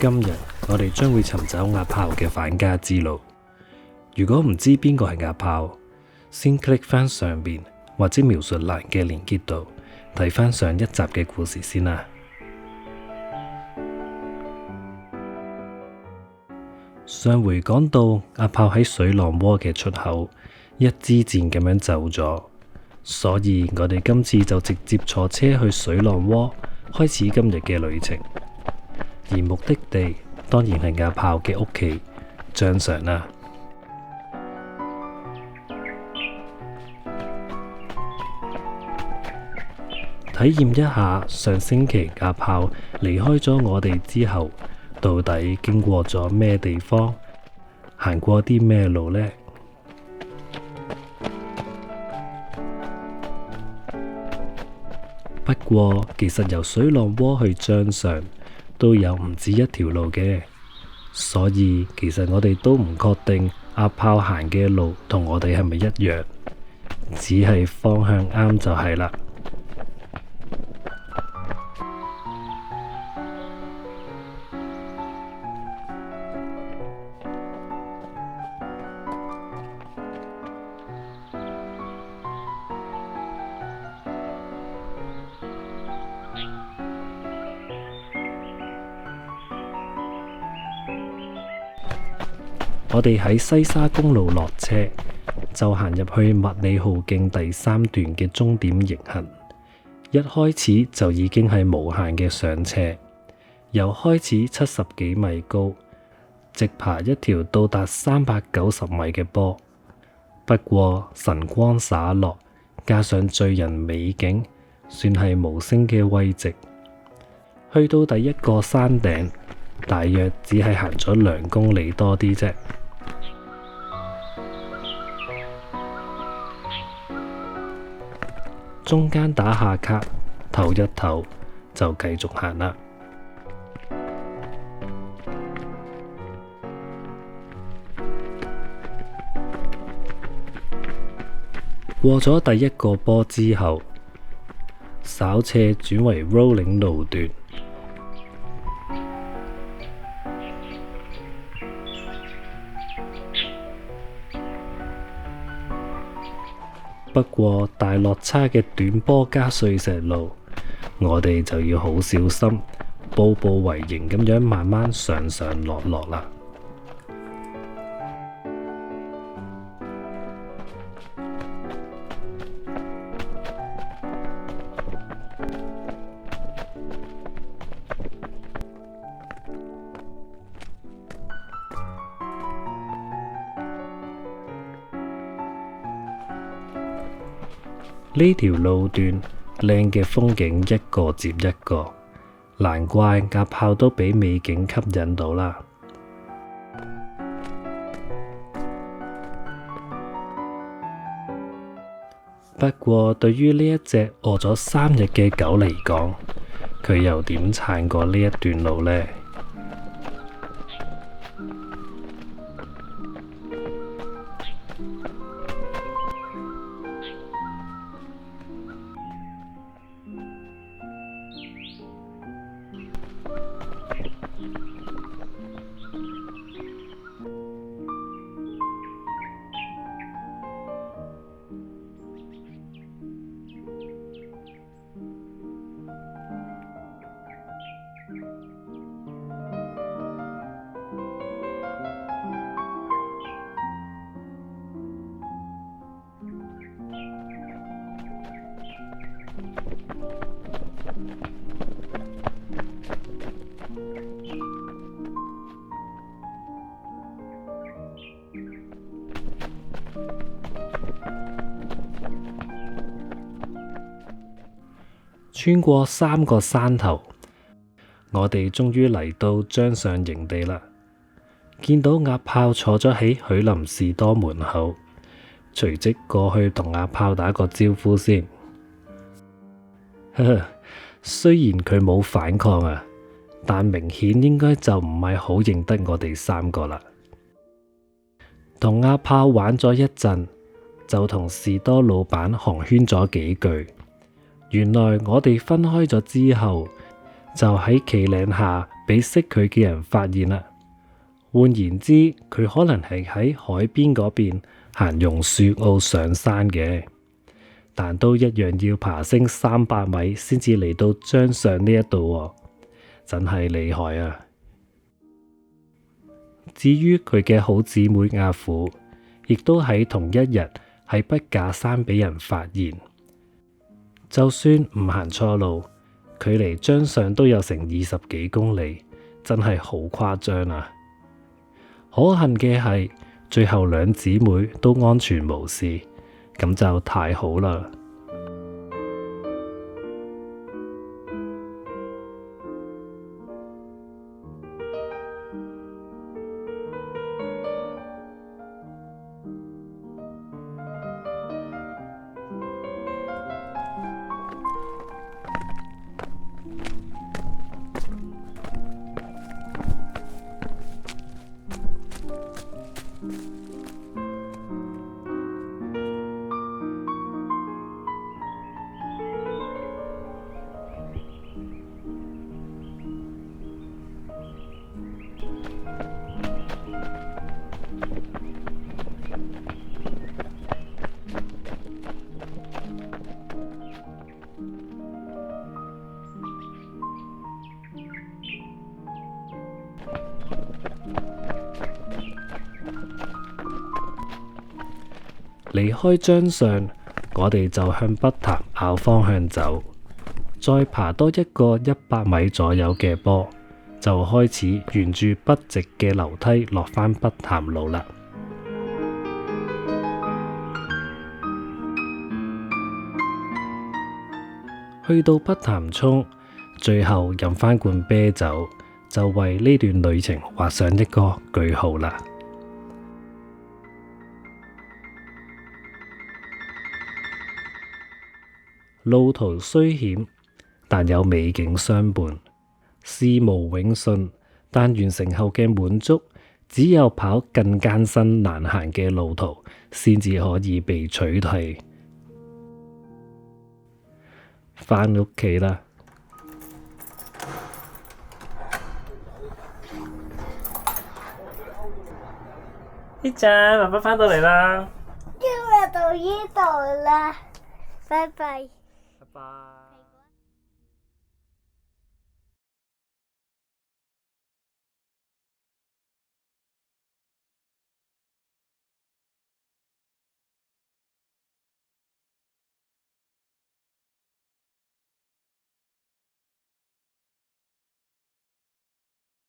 今日，我哋將會尋找阿炮嘅返家之路。如果唔知邊個係阿炮，先 click 翻上邊或者描述欄嘅連結度睇翻上一集嘅故事先啦。上回講到阿炮喺水浪窩嘅出口一支箭咁樣走咗，所以我哋今次就直接坐車去水浪窩，開始今日嘅旅程。而目的地當然係阿炮嘅屋企張常啦。體驗一下上星期阿炮離開咗我哋之後，到底經過咗咩地方，行過啲咩路呢？不過其實由水浪窩去張常都有唔止一條路嘅，所以其實我哋都唔確定阿炮行嘅路同我哋係咪一樣，只係方向啱就係啦。我哋喺西沙公路落車，就行入去麥理浩徑第3段嘅終點逆行。一開始就已經係無限嘅上斜，由開始70幾米高，直爬一條到達390米嘅坡。不過晨光灑落，加上醉人美景，算係無聲嘅慰藉。去到第一個山頂，大約只係行咗2公里多啲啫。中間打下卡，唞一唞，就繼續行啦。過咗第一個坡之後，稍斜轉為 rolling 路段。不過大落差嘅短坡加碎石路，我哋就要好小心，步步為營咁樣慢慢上上落落啦。呢條路段靚嘅風景一個接一個，難怪阿炮都俾美景吸引到啦。不過對於呢一隻餓咗3日嘅狗嚟講，佢又點撐過呢一段路呢？穿過3個山頭，我哋終於嚟到張常營地啦。見到阿炮坐咗喺許林士多門口，隨即過去同阿炮打個招呼先。呵呵，雖然佢冇反抗啊，但明顯應該就唔係好認得我哋3個啦。同阿炮玩咗一陣，就同士多老闆寒暄咗幾句。原來我哋分開咗之後，就喺企嶺下俾識佢嘅人發現啦。換言之，佢可能係喺海邊嗰邊行榕樹澳上山嘅，但都一樣要爬升300米先至嚟到張相呢一度喎，真係厲害啊！至於佢嘅好姊妹阿虎，亦都喺同一日喺筆架山俾人發現。就算唔行錯路，距離張相都有成20幾公里，真係好誇張啊！可幸嘅係，最後兩姊妹都安全無事，咁就太好啦。離開張相，我哋就向北潭坳方向走，再爬多一個100米左右嘅坡，就開始沿住筆直嘅樓梯落返北潭路啦。去到北潭涌，最後飲返罐啤酒，就為呢段旅程畫上一個句號啦。路途雖險，但有美景相伴。事無永順，但完成後嘅滿足，只有跑更艱辛難行嘅路途，先至可以被取替。返屋企啦！呢陣爸爸返到嚟啦，今日到呢度啦，拜拜。拜拜。